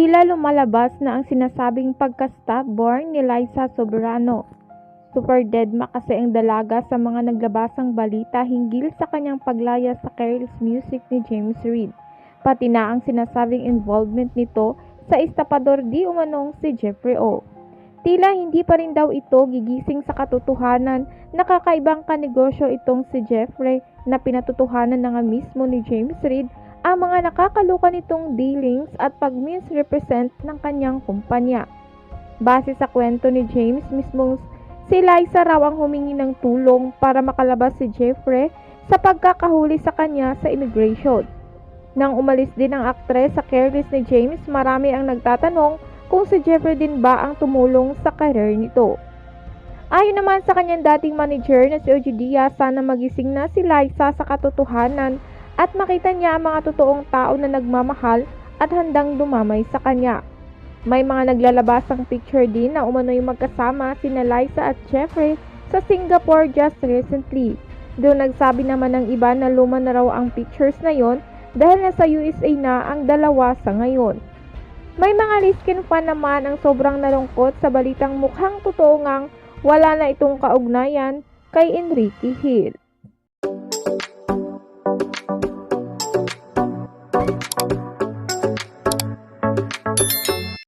Tila lumalabas na ang sinasabing pagka-stubborn ni Liza Soberano. Super deadma kasi ang dalaga sa mga naglabasang balita hinggil sa kanyang paglaya sa Careless Music ni James Reid, pati na ang sinasabing involvement nito sa estapador di umanong si Jeffrey O. Tila hindi pa rin daw ito gigising sa katotohanan na kakaibang kanegosyo itong si Jeffrey na pinatutuhanan na nga mismo ni James Reid ang mga nakakaluka nitong dealings at pag-misrepresent ng kanyang kumpanya. Base sa kwento ni James mismo, si Liza raw ang humingi ng tulong para makalabas si Jeffrey sa pagkakahuli sa kanya sa immigration. Nang umalis din ang aktres sa Careless ni James, marami ang nagtatanong kung si Jeffrey din ba ang tumulong sa career nito. Ayon naman sa kanyang dating manager na si Ogie Diaz, sana magising na si Liza sa katotohanan at makita niya ang mga totoong tao na nagmamahal at handang dumamay sa kanya. May mga naglalabasang picture din na umano'y magkasama sina Liza at Jeffrey sa Singapore just recently. Doon nagsabi naman ng iba na luma na raw ang pictures na yon dahil nasa USA na ang dalawa sa ngayon. May mga Liskin fan naman ang sobrang nalungkot sa balitang mukhang totoo ngang wala na itong kaugnayan kay Enrique Hill.